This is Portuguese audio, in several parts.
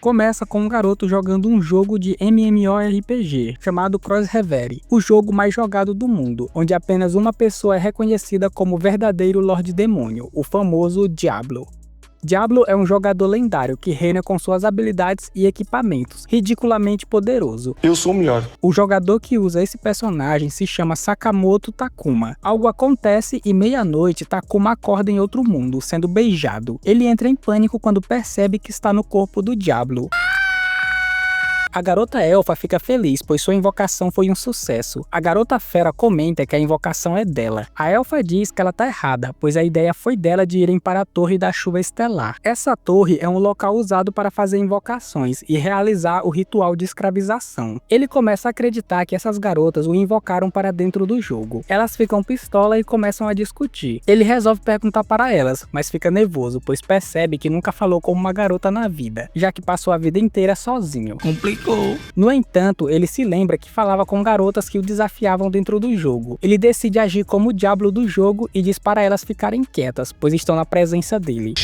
Começa com um garoto jogando um jogo de MMORPG chamado Cross Reverie, o jogo mais jogado do mundo, onde apenas uma pessoa é reconhecida como o verdadeiro Lorde Demônio, o famoso Diablo. Diablo é um jogador lendário que reina com suas habilidades e equipamentos, ridiculamente poderoso. Eu sou o melhor. O jogador que usa esse personagem se chama Sakamoto Takuma. Algo acontece e meia-noite Takuma acorda em outro mundo, sendo beijado. Ele entra em pânico quando percebe que está no corpo do Diablo. A garota elfa fica feliz, pois sua invocação foi um sucesso. A garota fera comenta que a invocação é dela. A elfa diz que ela tá errada, pois a ideia foi dela de irem para a Torre da Chuva Estelar. Essa torre é um local usado para fazer invocações e realizar o ritual de escravização. Ele começa a acreditar que essas garotas o invocaram para dentro do jogo. Elas ficam pistola e começam a discutir. Ele resolve perguntar para elas, mas fica nervoso, pois percebe que nunca falou com uma garota na vida, já que passou a vida inteira sozinho. No entanto, ele se lembra que falava com garotas que o desafiavam dentro do jogo. Ele decide agir como o Diablo do jogo e diz para elas ficarem quietas, pois estão na presença dele.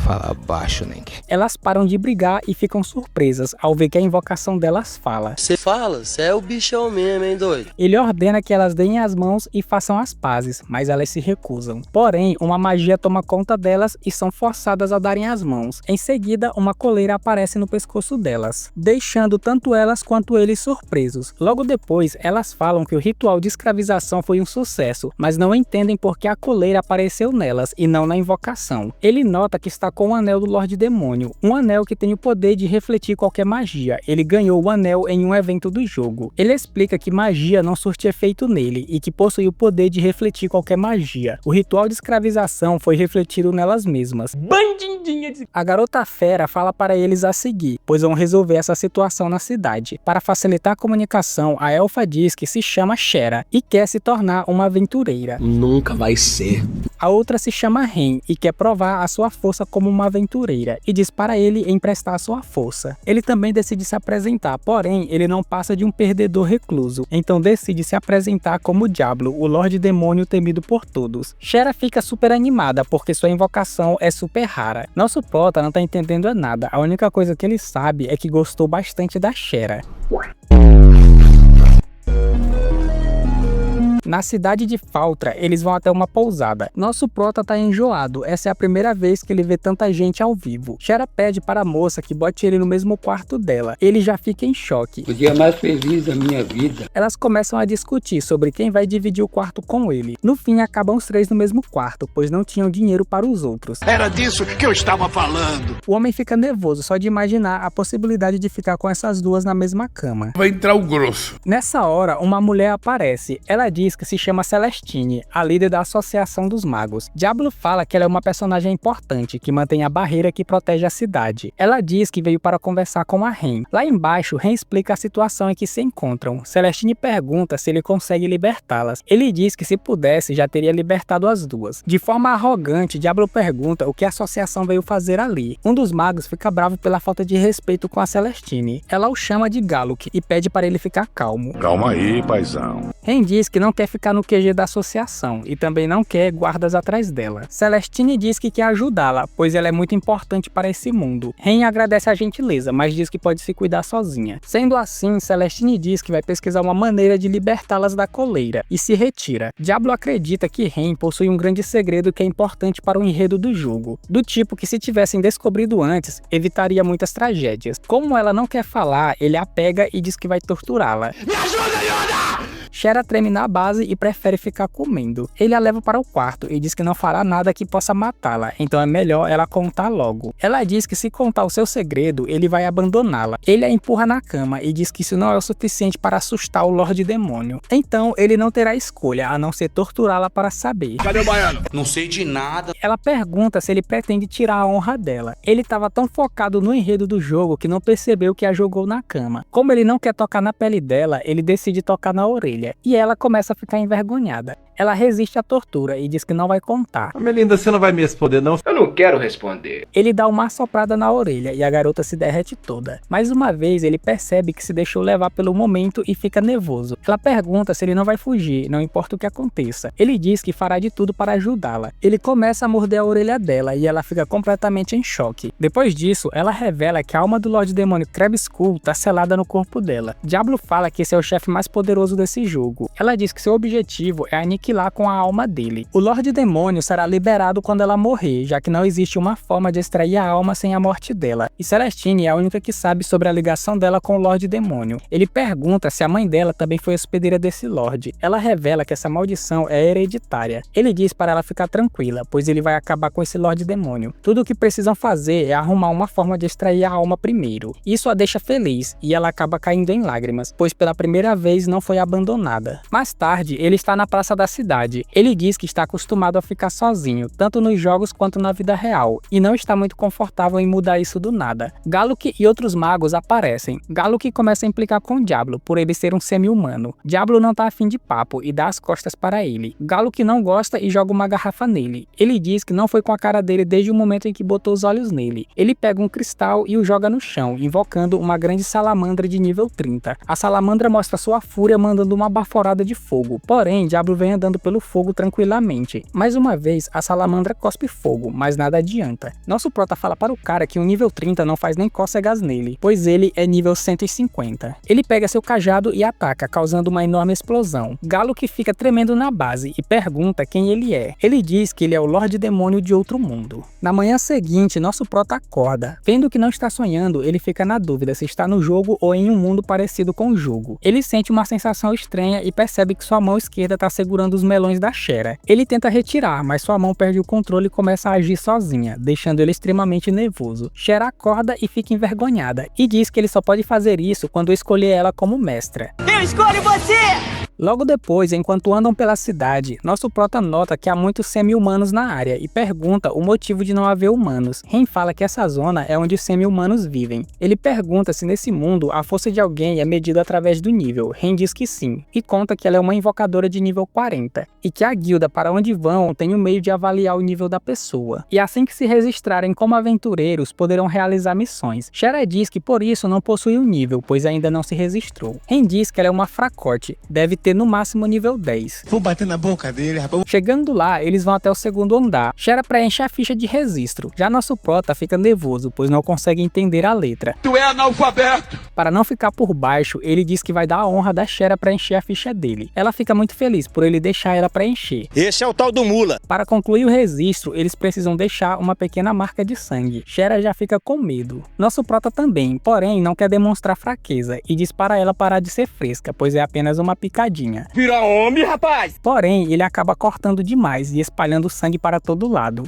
Fala baixo, Nenk. Elas param de brigar e ficam surpresas ao ver que a invocação delas fala. Você fala? Você é o bichão mesmo, hein, doido? Ele ordena que elas deem as mãos e façam as pazes, mas elas se recusam. Porém, uma magia toma conta delas e são forçadas a darem as mãos. Em seguida, uma coleira aparece no pescoço delas, deixando tanto elas quanto eles surpresos. Logo depois, elas falam que o ritual de escravização foi um sucesso, mas não entendem por que a coleira apareceu nelas e não na invocação. Ele nota que está com o anel do Lorde Demônio, um anel que tem o poder de refletir qualquer magia. Ele ganhou o anel em um evento do jogo. Ele explica que magia não surte efeito nele e que possui o poder de refletir qualquer magia. O ritual de escravização foi refletido nelas mesmas. Bandidinha de... A garota fera fala para eles a seguir, pois vão resolver essa situação na cidade. Para facilitar a comunicação, a elfa diz que se chama Shera e quer se tornar uma aventureira. Nunca vai ser. A outra se chama Ren e quer provar a sua força como uma aventureira e diz para ele emprestar a sua força. Ele também decide se apresentar, porém ele não passa de um perdedor recluso, então decide se apresentar como Diablo, o Lorde Demônio temido por todos. Shera fica super animada porque sua invocação é super rara. Nosso prota não tá entendendo nada, a única coisa que ele sabe é que gostou bastante da Shera. Na cidade de Faltra, eles vão até uma pousada. Nosso prota tá enjoado, essa é a primeira vez que ele vê tanta gente ao vivo. Shera pede para a moça que bote ele no mesmo quarto dela. Ele já fica em choque. O dia mais feliz da minha vida. Elas começam a discutir sobre quem vai dividir o quarto com ele. No fim, acabam os três no mesmo quarto, pois não tinham dinheiro para os outros. Era disso que eu estava falando. O homem fica nervoso só de imaginar a possibilidade de ficar com essas duas na mesma cama. Vai entrar o grosso. Nessa hora, uma mulher aparece. Ela diz que se chama Celestine, a líder da Associação dos Magos. Diablo fala que ela é uma personagem importante, que mantém a barreira que protege a cidade. Ela diz que veio para conversar com a Ren. Lá embaixo, Ren explica a situação em que se encontram. Celestine pergunta se ele consegue libertá-las. Ele diz que se pudesse, já teria libertado as duas. De forma arrogante, Diablo pergunta o que a associação veio fazer ali. Um dos magos fica bravo pela falta de respeito com a Celestine. Ela o chama de Galuk e pede para ele ficar calmo. Calma aí, paizão. Ren diz que não quer ficar no QG da associação e também não quer guardas atrás dela. Celestine diz que quer ajudá-la, pois ela é muito importante para esse mundo. Ren agradece a gentileza, mas diz que pode se cuidar sozinha. Sendo assim, Celestine diz que vai pesquisar uma maneira de libertá-las da coleira e se retira. Diablo acredita que Ren possui um grande segredo que é importante para o enredo do jogo, do tipo que se tivessem descobrido antes, evitaria muitas tragédias. Como ela não quer falar, ele a pega e diz que vai torturá-la. Me ajuda, Yoda! Shera treme na base e prefere ficar comendo. Ele a leva para o quarto e diz que não fará nada que possa matá-la, então é melhor ela contar logo. Ela diz que se contar o seu segredo, ele vai abandoná-la. Ele a empurra na cama e diz que isso não é o suficiente para assustar o Lorde Demônio. Então ele não terá escolha a não ser torturá-la para saber. Cadê o baiano? Não sei de nada. Ela pergunta se ele pretende tirar a honra dela. Ele estava tão focado no enredo do jogo que não percebeu que a jogou na cama. Como ele não quer tocar na pele dela, ele decide tocar na orelha. E ela começa a ficar envergonhada. Ela resiste à tortura e diz que não vai contar. Melinda, você não vai me responder não? Eu não quero responder. Ele dá uma assoprada na orelha e a garota se derrete toda. Mais uma vez, ele percebe que se deixou levar pelo momento e fica nervoso. Ela pergunta se ele não vai fugir, não importa o que aconteça. Ele diz que fará de tudo para ajudá-la. Ele começa a morder a orelha dela e ela fica completamente em choque. Depois disso, ela revela que a alma do Lorde Demônio Krabskull está selada no corpo dela. Diablo fala que esse é o chefe mais poderoso desse jogo. Ela diz que seu objetivo é aniquilar com a alma dele. O Lorde Demônio será liberado quando ela morrer, já que não existe uma forma de extrair a alma sem a morte dela. E Celestine é a única que sabe sobre a ligação dela com o Lorde Demônio. Ele pergunta se a mãe dela também foi hospedeira desse Lorde. Ela revela que essa maldição é hereditária. Ele diz para ela ficar tranquila, pois ele vai acabar com esse Lorde Demônio. Tudo o que precisam fazer é arrumar uma forma de extrair a alma primeiro. Isso a deixa feliz e ela acaba caindo em lágrimas, pois pela primeira vez não foi abandonada. Mais tarde, ele está na praça da cidade. Ele diz que está acostumado a ficar sozinho, tanto nos jogos quanto na vida real, e não está muito confortável em mudar isso do nada. Galuk e outros magos aparecem. Galuk começa a implicar com Diablo, por ele ser um semi-humano. Diablo não tá afim de papo e dá as costas para ele. Galuk não gosta e joga uma garrafa nele. Ele diz que não foi com a cara dele desde o momento em que botou os olhos nele. Ele pega um cristal e o joga no chão, invocando uma grande salamandra de nível 30. A salamandra mostra sua fúria mandando uma baforada de fogo, porém Diablo vem andando pelo fogo tranquilamente. Mais uma vez, a salamandra cospe fogo, mas nada adianta. Nosso prota fala para o cara que o nível 30 não faz nem cócegas nele, pois ele é nível 150. Ele pega seu cajado e ataca, causando uma enorme explosão. Galuk fica tremendo na base e pergunta quem ele é. Ele diz que ele é o Lorde Demônio de outro mundo. Na manhã seguinte, nosso prota acorda. Vendo que não está sonhando, ele fica na dúvida se está no jogo ou em um mundo parecido com o jogo. Ele sente uma sensação estranha e percebe que sua mão esquerda está segurando os melões da Shera. Ele tenta retirar, mas sua mão perde o controle e começa a agir sozinha, deixando ele extremamente nervoso. Shera acorda e fica envergonhada, e diz que ele só pode fazer isso quando escolher ela como mestra. Eu escolho você! Logo depois, enquanto andam pela cidade, nosso prota nota que há muitos semi-humanos na área e pergunta o motivo de não haver humanos. Ren fala que essa zona é onde os semi-humanos vivem. Ele pergunta se nesse mundo a força de alguém é medida através do nível. Ren diz que sim, e conta que ela é uma invocadora de nível 40, e que a guilda para onde vão tem um meio de avaliar o nível da pessoa. E assim que se registrarem como aventureiros, poderão realizar missões. Shera diz que por isso não possui um nível, pois ainda não se registrou. Ren diz que ela é uma fracote, deve ter no máximo nível 10. Vou bater na boca dele, rapaz. Chegando lá, eles vão até o segundo andar. Shera preenche a ficha de registro. Já nosso prota fica nervoso, pois não consegue entender a letra. Tu é analfabeto! Para não ficar por baixo, ele diz que vai dar a honra da Shera preencher a ficha dele. Ela fica muito feliz por ele deixar ela preencher. Esse é o tal do mula. Para concluir o registro, eles precisam deixar uma pequena marca de sangue. Shera já fica com medo. Nosso prota também, porém não quer demonstrar fraqueza e diz para ela parar de ser fresca, pois é apenas uma picadinha. Vira homem, rapaz! Porém, ele acaba cortando demais e espalhando sangue para todo lado.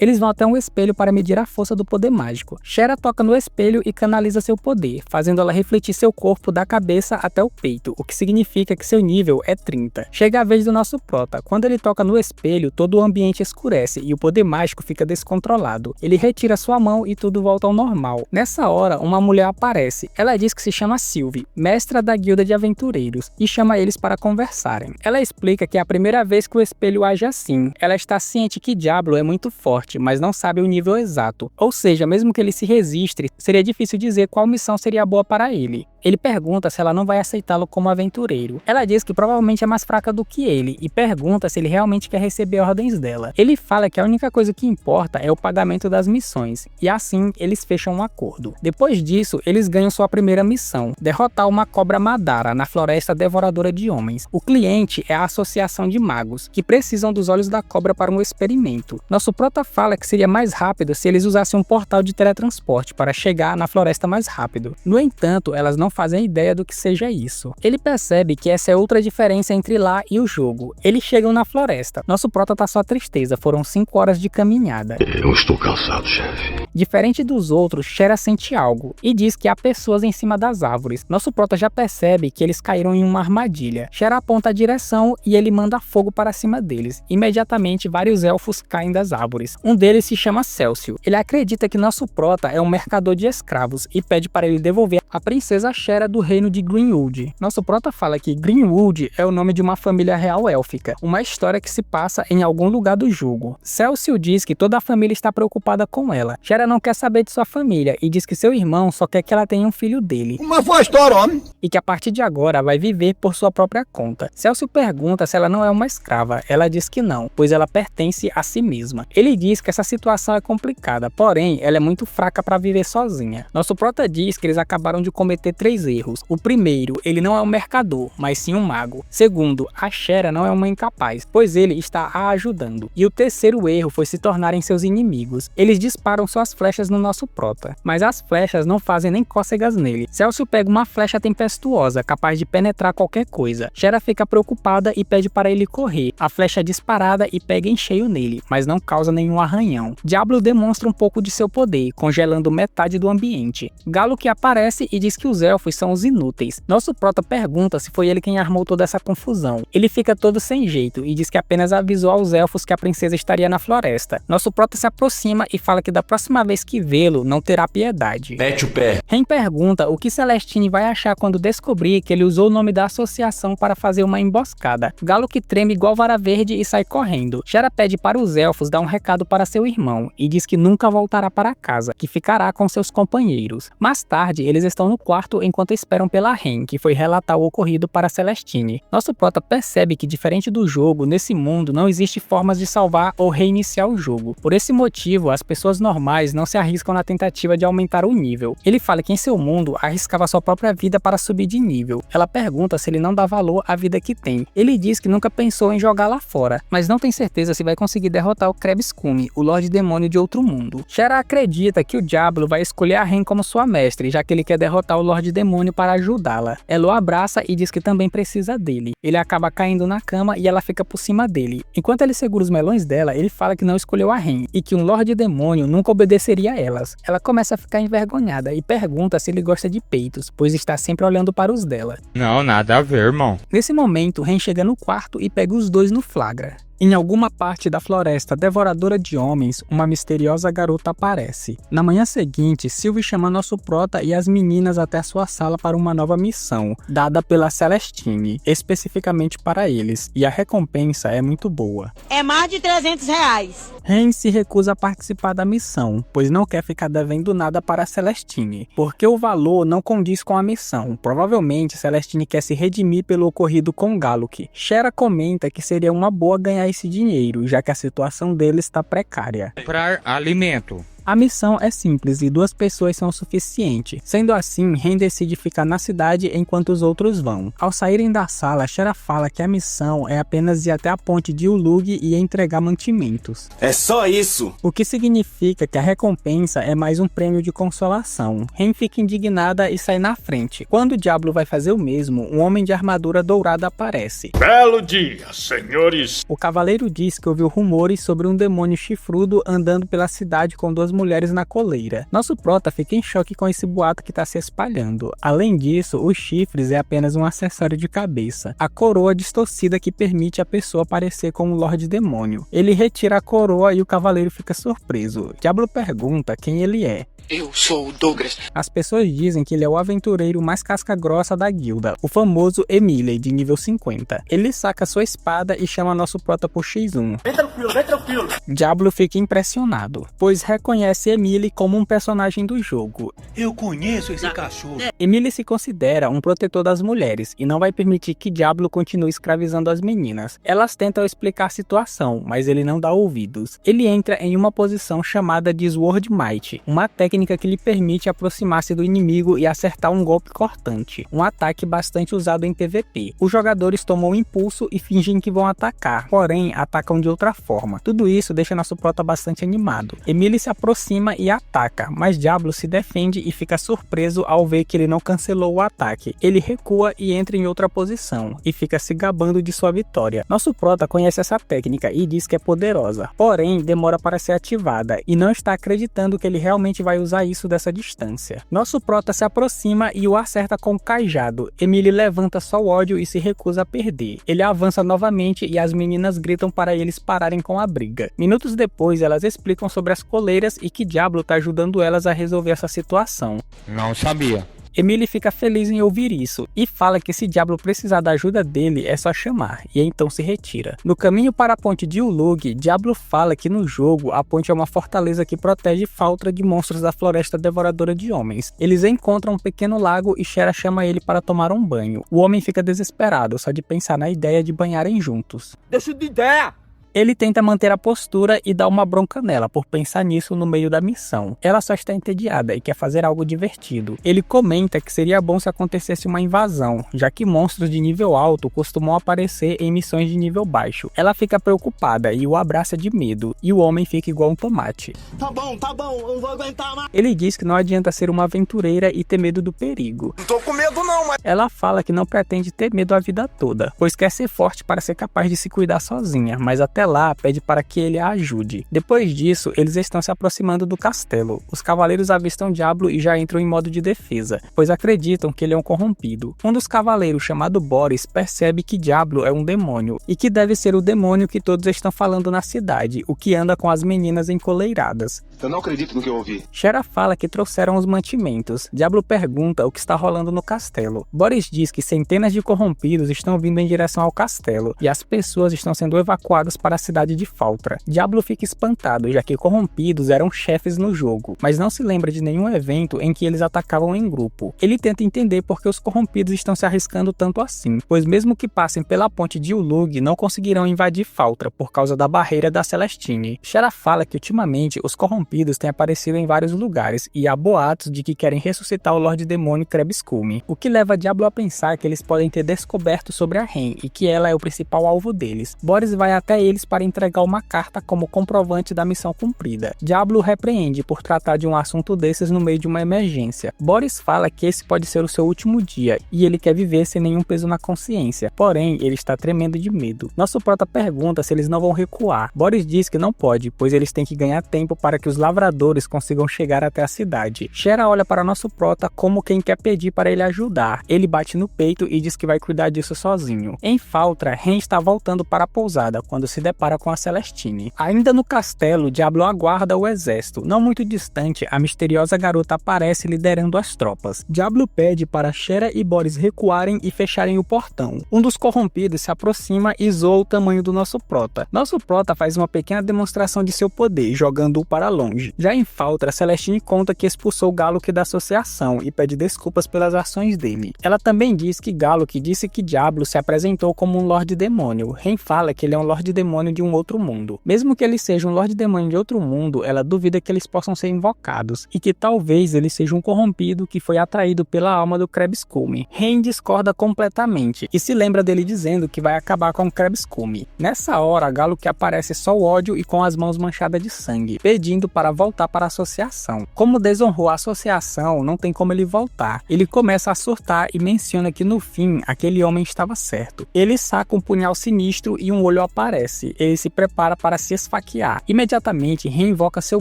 Eles vão até um espelho para medir a força do poder mágico. Shera toca no espelho e canaliza seu poder, fazendo ela refletir seu corpo da cabeça até o peito, o que significa que seu nível é 30. Chega a vez do nosso prota. Quando ele toca no espelho, todo o ambiente escurece e o poder mágico fica descontrolado. Ele retira sua mão e tudo volta ao normal. Nessa hora, uma mulher aparece. Ela diz que se chama Sylvie, mestra da guilda de aventureiros, e chama eles para conversarem. Ela explica que é a primeira vez que o espelho age assim. Ela está ciente que Diablo é muito forte, mas não sabe o nível exato. Ou seja, mesmo que ele se registre, seria difícil dizer qual missão seria boa para ele. Ele pergunta se ela não vai aceitá-lo como aventureiro. Ela diz que provavelmente é mais fraca do que ele e pergunta se ele realmente quer receber ordens dela. Ele fala que a única coisa que importa é o pagamento das missões, e assim eles fecham um acordo. Depois disso, eles ganham sua primeira missão: derrotar uma cobra Madara na floresta devoradora de homens. O cliente é a associação de magos, que precisam dos olhos da cobra para um experimento. Nosso prota fala que seria mais rápido se eles usassem um portal de teletransporte para chegar na floresta mais rápido. No entanto, elas não fazem ideia do que seja isso. Ele percebe que essa é outra diferença entre lá e o jogo. Eles chegam na floresta. Nosso prota tá só tristeza, foram 5 horas de caminhada. Eu estou cansado, chefe. Diferente dos outros, Shera sente algo e diz que há pessoas em cima das árvores. Nosso prota já percebe que eles caíram em uma armadilha. Shera aponta a direção e ele manda fogo para cima deles. Imediatamente, vários elfos caem das árvores. Um deles se chama Célcio. Ele acredita que nosso prota é um mercador de escravos e pede para ele devolver a princesa Shera do reino de Greenwood. Nosso prota fala que Greenwood é o nome de uma família real élfica, uma história que se passa em algum lugar do jogo. Célcio diz que toda a família está preocupada com ela. Shera não quer saber de sua família e diz que seu irmão só quer que ela tenha um filho dele. Uma boa história, homem. E que a partir de agora vai viver por sua própria conta. Célcio pergunta se ela não é uma escrava. Ela diz que não, pois ela pertence a si mesma. Ele diz que essa situação é complicada, porém ela é muito fraca para viver sozinha. Nosso prota diz que eles acabaram de cometer 3 erros. O primeiro, ele não é um mercador, mas sim um mago. Segundo, a Shera não é uma incapaz, pois ele está a ajudando. E o terceiro erro foi se tornarem seus inimigos. Eles disparam suas flechas no nosso prota, mas as flechas não fazem nem cócegas nele. Célcio pega uma flecha tempestuosa, capaz de penetrar qualquer coisa. Shera fica preocupada e pede para ele correr. A flecha é disparada e pega em cheio nele, mas não causa nenhum arranhão. Diablo demonstra um pouco de seu poder, congelando metade do ambiente. Galo que aparece e diz que os elfos são os inúteis. Nosso prota pergunta se foi ele quem armou toda essa confusão. Ele fica todo sem jeito e diz que apenas avisou aos elfos que a princesa estaria na floresta. Nosso prota se aproxima e fala que da próxima vez que vê-lo, não terá piedade. Mete o pé. Ren pergunta o que Celestine vai achar quando descobrir que ele usou o nome da associação para fazer uma emboscada. Galo que treme igual vara verde e sai correndo. Shera pede para os elfos dar um recado para seu irmão e diz que nunca voltará para casa, que ficará com seus companheiros. Mais tarde, eles estão no quarto enquanto esperam pela Ren, que foi relatar o ocorrido para Celestine. Nosso prota percebe que, diferente do jogo, nesse mundo não existe formas de salvar ou reiniciar o jogo. Por esse motivo, as pessoas normais não se arriscam na tentativa de aumentar o nível. Ele fala que em seu mundo arriscava sua própria vida para subir de nível. Ela pergunta se ele não dá valor à vida que tem. Ele diz que nunca pensou em jogar lá fora, mas não tem certeza se vai conseguir derrotar o Krebs-Kumi, o Lorde Demônio de outro mundo. Shera acredita que o Diablo vai escolher a Ren como sua mestre, já que ele quer derrotar o Lorde Demônio para ajudá-la. Ela o abraça e diz que também precisa dele. Ele acaba caindo na cama e ela fica por cima dele. Enquanto ele segura os melões dela, ele fala que não escolheu a Ren e que um Lorde Demônio nunca obedeceria a elas. Ela começa a ficar envergonhada e pergunta se ele gosta de peitos, pois está sempre olhando para os dela. Não, nada a ver, irmão. Nesse momento, Ren chega no quarto e pega os dois no flagra. Em alguma parte da floresta devoradora de homens, uma misteriosa garota aparece. Na manhã seguinte, Sylvie chama nosso prota e as meninas até sua sala para uma nova missão, dada pela Celestine, especificamente para eles, e a recompensa é muito boa. É mais de R$300. Ren se recusa a participar da missão, pois não quer ficar devendo nada para Celestine, porque o valor não condiz com a missão. Provavelmente Celestine quer se redimir pelo ocorrido com Galuk. Shera comenta que seria uma boa ganhar esse dinheiro, já que a situação dele está precária. Comprar alimento. A missão é simples e 2 pessoas são o suficiente. Sendo assim, Ren decide ficar na cidade enquanto os outros vão. Ao saírem da sala, Shera fala que a missão é apenas ir até a ponte de Ulug e entregar mantimentos. É só isso. O que significa que a recompensa é mais um prêmio de consolação. Ren fica indignada e sai na frente. Quando o Diablo vai fazer o mesmo, um homem de armadura dourada aparece. Belo dia, senhores. O cavaleiro diz que ouviu rumores sobre um demônio chifrudo andando pela cidade com 2 mulheres na coleira. Nosso prota fica em choque com esse boato que está se espalhando. Além disso, os chifres é apenas um acessório de cabeça. A coroa distorcida que permite a pessoa parecer como o Lorde Demônio. Ele retira a coroa e o cavaleiro fica surpreso. Diablo pergunta quem ele é. Eu sou o Douglas. As pessoas dizem que ele é o aventureiro mais casca-grossa da guilda, o famoso Emile, de nível 50. Ele saca sua espada e chama nosso prota por X1. Vem tranquilo, vem tranquilo. Diablo fica impressionado, pois reconhece Emile como um personagem do jogo. Eu conheço esse cachorro. Emile se considera um protetor das mulheres e não vai permitir que Diablo continue escravizando as meninas. Elas tentam explicar a situação, mas ele não dá ouvidos. Ele entra em uma posição chamada de Sword Might, uma técnica que lhe permite aproximar-se do inimigo e acertar um golpe cortante, um ataque bastante usado em PVP. Os jogadores tomam impulso e fingem que vão atacar, porém atacam de outra forma. Tudo isso deixa nosso prota bastante animado. Emile se aproxima aproxima e ataca, mas Diablo se defende e fica surpreso ao ver que ele não cancelou o ataque. Ele recua e entra em outra posição, e fica se gabando de sua vitória. Nosso prota conhece essa técnica e diz que é poderosa, porém demora para ser ativada, e não está acreditando que ele realmente vai usar isso dessa distância. Nosso prota se aproxima e o acerta com o cajado. Emily levanta só o ódio e se recusa a perder. Ele avança novamente e as meninas gritam para eles pararem com a briga. Minutos depois, elas explicam sobre as coleiras e que Diablo está ajudando elas a resolver essa situação. Não sabia. Emily fica feliz em ouvir isso e fala que se Diablo precisar da ajuda dele é só chamar, e então se retira. No caminho para a ponte de Ulug, Diablo fala que no jogo a ponte é uma fortaleza que protege Faltra de monstros da floresta devoradora de homens. Eles encontram um pequeno lago e Shera chama ele para tomar um banho. O homem fica desesperado só de pensar na ideia de banharem juntos. Deixa de ideia! Ele tenta manter a postura e dá uma bronca nela por pensar nisso no meio da missão. Ela só está entediada e quer fazer algo divertido. Ele comenta que seria bom se acontecesse uma invasão, já que monstros de nível alto costumam aparecer em missões de nível baixo. Ela fica preocupada e o abraça de medo, e o homem fica igual um tomate. Tá bom, eu não vou aguentar mais. Ele diz que não adianta ser uma aventureira e ter medo do perigo. Não tô com medo não, mas... Ela fala que não pretende ter medo a vida toda, pois quer ser forte para ser capaz de se cuidar sozinha, mas até lá pede para que ele a ajude. Depois disso, eles estão se aproximando do castelo. Os cavaleiros avistam Diablo e já entram em modo de defesa, pois acreditam que ele é um corrompido. Um dos cavaleiros, chamado Boris, percebe que Diablo é um demônio, e que deve ser o demônio que todos estão falando na cidade, o que anda com as meninas encoleiradas. Eu não acredito no que eu ouvi. Shera fala que trouxeram os mantimentos. Diablo pergunta o que está rolando no castelo. Boris diz que centenas de corrompidos estão vindo em direção ao castelo, e as pessoas estão sendo evacuadas para a cidade de Faltra. Diablo fica espantado, já que corrompidos eram chefes no jogo, mas não se lembra de nenhum evento em que eles atacavam em grupo. Ele tenta entender por que os corrompidos estão se arriscando tanto assim, pois mesmo que passem pela ponte de Ulug, não conseguirão invadir Faltra por causa da barreira da Celestine. Shera fala que ultimamente os corrompidos têm aparecido em vários lugares e há boatos de que querem ressuscitar o Lorde Demônio Krebskume, o que leva Diablo a pensar que eles podem ter descoberto sobre a Ren e que ela é o principal alvo deles. Boris vai até eles para entregar uma carta como comprovante da missão cumprida. Diablo o repreende por tratar de um assunto desses no meio de uma emergência. Boris fala que esse pode ser o seu último dia e ele quer viver sem nenhum peso na consciência, porém ele está tremendo de medo. Nosso prota pergunta se eles não vão recuar. Boris diz que não pode, pois eles têm que ganhar tempo para que os lavradores consigam chegar até a cidade. Shera olha para nosso prota como quem quer pedir para ele ajudar. Ele bate no peito e diz que vai cuidar disso sozinho. Em Faltra, Ren está voltando para a pousada quando se depara com a Celestine. Ainda no castelo, Diablo aguarda o exército. Não muito distante, a misteriosa garota aparece liderando as tropas. Diablo pede para Shera e Boris recuarem e fecharem o portão. Um dos corrompidos se aproxima e zoa o tamanho do nosso prota. Nosso prota faz uma pequena demonstração de seu poder, jogando-o para longe. Já em Faltra, Celestine conta que expulsou Galuk da associação e pede desculpas pelas ações dele. Ela também diz que Galuk disse que Diablo se apresentou como um Lorde Demônio. Ren fala que ele é um Lorde Demônio de um outro mundo. Mesmo que ele seja um Lorde Demônio de outro mundo, ela duvida que eles possam ser invocados, e que talvez ele seja um corrompido que foi atraído pela alma do Krebskume. Ren discorda completamente, e se lembra dele dizendo que vai acabar com o Krebskume. Nessa hora, Galuk aparece só o ódio e com as mãos manchadas de sangue, pedindo para voltar para a associação. Como desonrou a associação, não tem como ele voltar. Ele começa a surtar e menciona que no fim, aquele homem estava certo. Ele saca um punhal sinistro e um olho aparece. Ele se prepara para se esfaquear. Imediatamente, reinvoca seu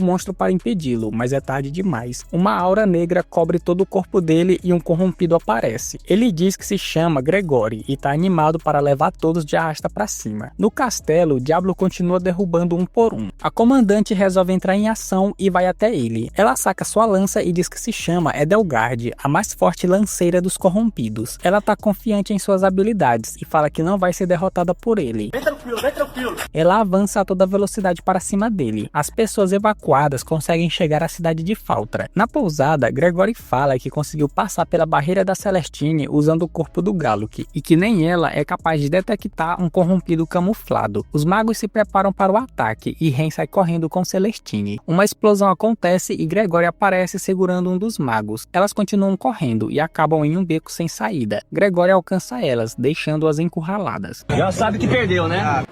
monstro para impedi-lo, mas é tarde demais. Uma aura negra cobre todo o corpo dele e um corrompido aparece. Ele diz que se chama Gregory e está animado para levar todos de arrasta para cima. No castelo, Diablo continua derrubando um por um. A comandante resolve entrar em ação e vai até ele. Ela saca sua lança e diz que se chama Edelgard, a mais forte lanceira dos corrompidos. Ela está confiante em suas habilidades e fala que não vai ser derrotada por ele. Vem tranquilo, vem tranquilo. Ela avança a toda velocidade para cima dele. As pessoas evacuadas conseguem chegar à cidade de Faltra. Na pousada, Gregory fala que conseguiu passar pela barreira da Celestine usando o corpo do Galuk, e que nem ela é capaz de detectar um corrompido camuflado. Os magos se preparam para o ataque e Ren sai correndo com Celestine. Uma explosão acontece e Gregory aparece segurando um dos magos. Elas continuam correndo e acabam em um beco sem saída. Gregory alcança elas, deixando-as encurraladas. Já sabe que perdeu, né?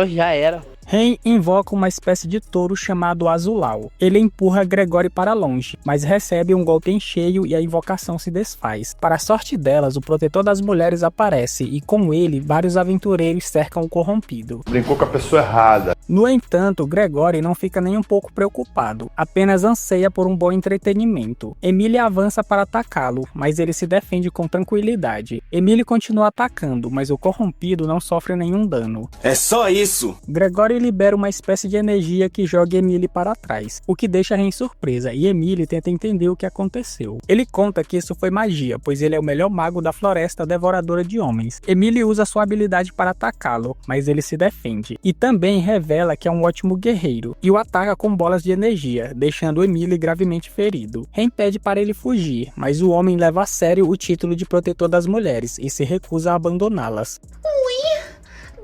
Já era. Ren invoca uma espécie de touro chamado Azulau. Ele empurra Gregory para longe, mas recebe um golpe em cheio e a invocação se desfaz. Para a sorte delas, o protetor das mulheres aparece e com ele, vários aventureiros cercam o corrompido. Brincou com a pessoa errada. No entanto, Gregory não fica nem um pouco preocupado, apenas anseia por um bom entretenimento. Emily avança para atacá-lo, mas ele se defende com tranquilidade. Emily continua atacando, mas o corrompido não sofre nenhum dano. É só isso. Gregory libera uma espécie de energia que joga Emily para trás, o que deixa Ren surpresa, e Emily tenta entender o que aconteceu. Ele conta que isso foi magia, pois ele é o melhor mago da floresta devoradora de homens. Emily usa sua habilidade para atacá-lo, mas ele se defende, e também revela que é um ótimo guerreiro, e o ataca com bolas de energia, deixando Emily gravemente ferido. Ren pede para ele fugir, mas o homem leva a sério o título de protetor das mulheres e se recusa a abandoná-las.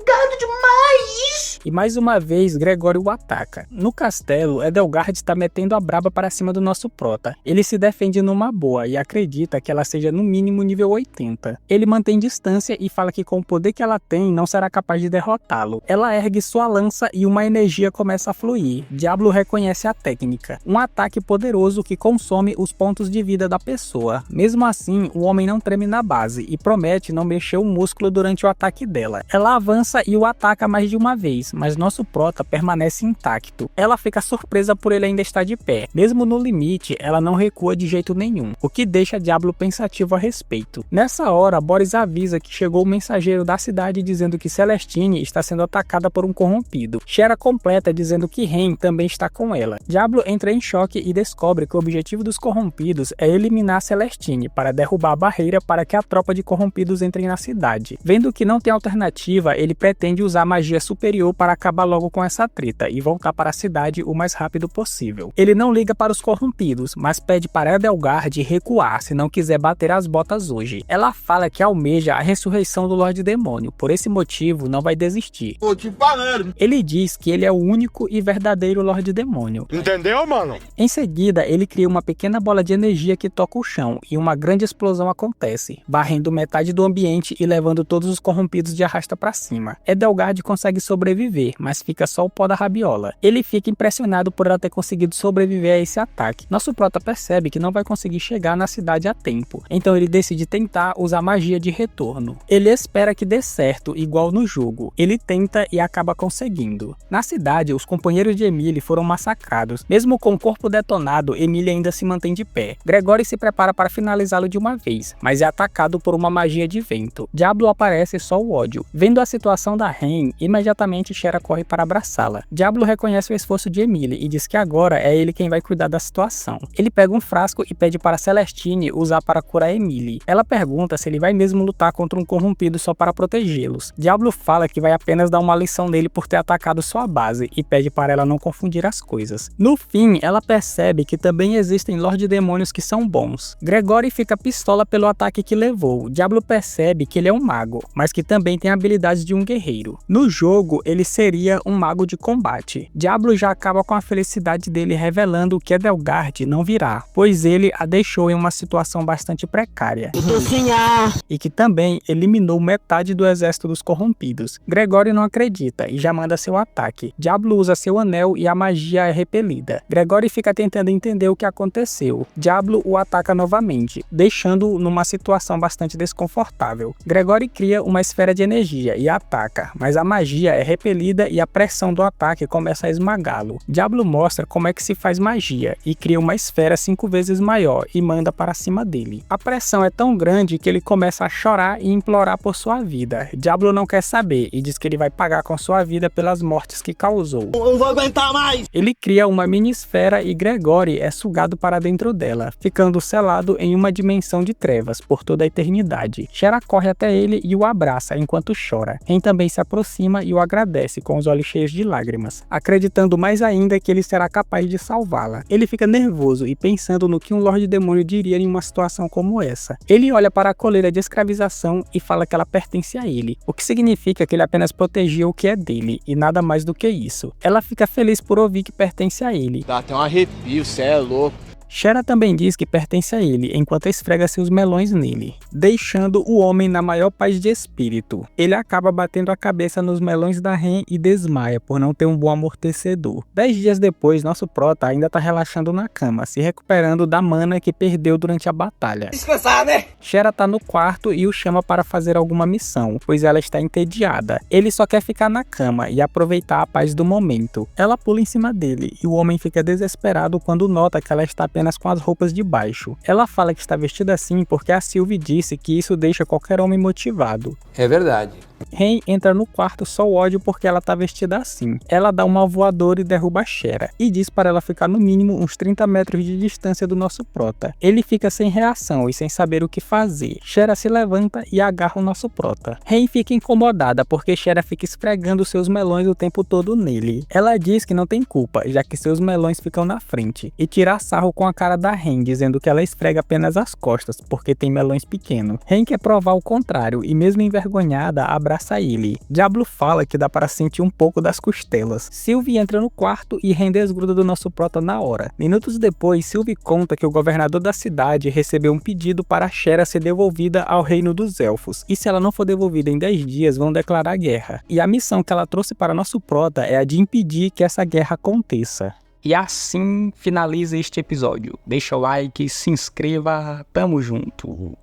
Gado demais! E mais uma vez, Gregory o ataca. No castelo, Edelgard está metendo a braba para cima do nosso prota. Ele se defende numa boa e acredita que ela seja no mínimo nível 80. Ele mantém distância e fala que com o poder que ela tem, não será capaz de derrotá-lo. Ela ergue sua lança e uma energia começa a fluir. Diablo reconhece a técnica. Um ataque poderoso que consome os pontos de vida da pessoa. Mesmo assim, o homem não treme na base e promete não mexer o músculo durante o ataque dela. Ela avança e o ataca mais de uma vez, mas nosso prota permanece intacto. Ela fica surpresa por ele ainda estar de pé. Mesmo no limite, ela não recua de jeito nenhum, o que deixa Diablo pensativo a respeito. Nessa hora, Boris avisa que chegou o mensageiro da cidade dizendo que Celestine está sendo atacada por um corrompido. Shera completa dizendo que Ren também está com ela. Diablo entra em choque e descobre que o objetivo dos corrompidos é eliminar Celestine para derrubar a barreira para que a tropa de corrompidos entre na cidade. Vendo que não tem alternativa, ele pretende usar magia superior para acabar logo com essa treta e voltar para a cidade o mais rápido possível. Ele não liga para os corrompidos, mas pede para Edelgard recuar se não quiser bater as botas hoje. Ela fala que almeja a ressurreição do Lorde Demônio, por esse motivo não vai desistir. Tô te falando. Ele diz que ele é o único e verdadeiro Lorde Demônio. Entendeu, mano? Em seguida, ele cria uma pequena bola de energia que toca o chão e uma grande explosão acontece, varrendo metade do ambiente e levando todos os corrompidos de arrasta para cima. Edelgard consegue sobreviver, mas fica só o pó da rabiola. Ele fica impressionado por ela ter conseguido sobreviver a esse ataque. Nosso prota percebe que não vai conseguir chegar na cidade a tempo, então ele decide tentar usar magia de retorno. Ele espera que dê certo, igual no jogo. Ele tenta e acaba conseguindo. Na cidade, os companheiros de Emily foram massacrados. Mesmo com o corpo detonado, Emily ainda se mantém de pé. Gregory se prepara para finalizá-lo de uma vez, mas é atacado por uma magia de vento. Diablo aparece só o ódio. Vendo a situação da Ren, imediatamente Shera corre para abraçá-la. Diablo reconhece o esforço de Emily e diz que agora é ele quem vai cuidar da situação. Ele pega um frasco e pede para Celestine usar para curar Emily. Ela pergunta se ele vai mesmo lutar contra um corrompido só para protegê-los. Diablo fala que vai apenas dar uma lição nele por ter atacado sua base e pede para ela não confundir as coisas. No fim, ela percebe que também existem Lorde Demônios que são bons. Gregory fica pistola pelo ataque que levou. Diablo percebe que ele é um mago, mas que também tem habilidades de um guerreiro. No jogo, ele seria um mago de combate. Diablo já acaba com a felicidade dele revelando que Edelgard não virá, pois ele a deixou em uma situação bastante precária. Eu tô sem ar. E que também eliminou metade do exército dos corrompidos. Gregory não acredita e já manda seu ataque. Diablo usa seu anel e a magia é repelida. Gregory fica tentando entender o que aconteceu. Diablo o ataca novamente, deixando-o numa situação bastante desconfortável. Gregory cria uma esfera de energia e ataca, mas a magia é repelida e a pressão do ataque começa a esmagá-lo. Diablo mostra como é que se faz magia e cria uma esfera 5 vezes maior e manda para cima dele. A pressão é tão grande que ele começa a chorar e implorar por sua vida. Diablo não quer saber e diz que ele vai pagar com sua vida pelas mortes que causou. Eu não vou aguentar mais. Ele cria uma mini esfera e Gregory é sugado para dentro dela, ficando selado em uma dimensão de trevas por toda a eternidade. Shera corre até ele e o abraça enquanto chora. Ren também se aproxima e o agradece com os olhos cheios de lágrimas, acreditando mais ainda que ele será capaz de salvá-la. Ele fica nervoso e pensando no que um Lorde Demônio diria em uma situação como essa. Ele olha para a coleira de escravização e fala que ela pertence a ele, o que significa que ele apenas protegia o que é dele e nada mais do que isso. Ela fica feliz por ouvir que pertence a ele. Dá até um arrepio, cê é louco. Shera também diz que pertence a ele, enquanto esfrega seus melões nele, deixando o homem na maior paz de espírito. Ele acaba batendo a cabeça nos melões da Ren e desmaia por não ter um bom amortecedor. 10 dias depois, nosso prota ainda tá relaxando na cama, se recuperando da mana que perdeu durante a batalha. Descansar, né? Shera tá no quarto e o chama para fazer alguma missão, pois ela está entediada. Ele só quer ficar na cama e aproveitar a paz do momento. Ela pula em cima dele e o homem fica desesperado quando nota que ela está apenas com as roupas de baixo. Ela fala que está vestida assim porque a Sylvie disse que isso deixa qualquer homem motivado. É verdade. Ren entra no quarto só ódio porque ela tá vestida assim. Ela dá uma voadora e derruba Shera, e diz para ela ficar no mínimo uns 30 metros de distância do nosso prota. Ele fica sem reação e sem saber o que fazer. Shera se levanta e agarra o nosso prota. Ren fica incomodada porque Shera fica esfregando seus melões o tempo todo nele. Ela diz que não tem culpa, já que seus melões ficam na frente, e tira sarro com a cara da Ren, dizendo que ela esfrega apenas as costas, porque tem melões pequenos. Ren quer provar o contrário e mesmo envergonhada, abraça ele. Diablo fala que dá para sentir um pouco das costelas. Sylvie entra no quarto e Ren desgruda do nosso prota na hora. Minutos depois, Sylvie conta que o governador da cidade recebeu um pedido para Shera ser devolvida ao reino dos elfos, e se ela não for devolvida em 10 dias, vão declarar guerra. E a missão que ela trouxe para nosso prota é a de impedir que essa guerra aconteça. E assim finaliza este episódio. Deixa o like, se inscreva, tamo junto.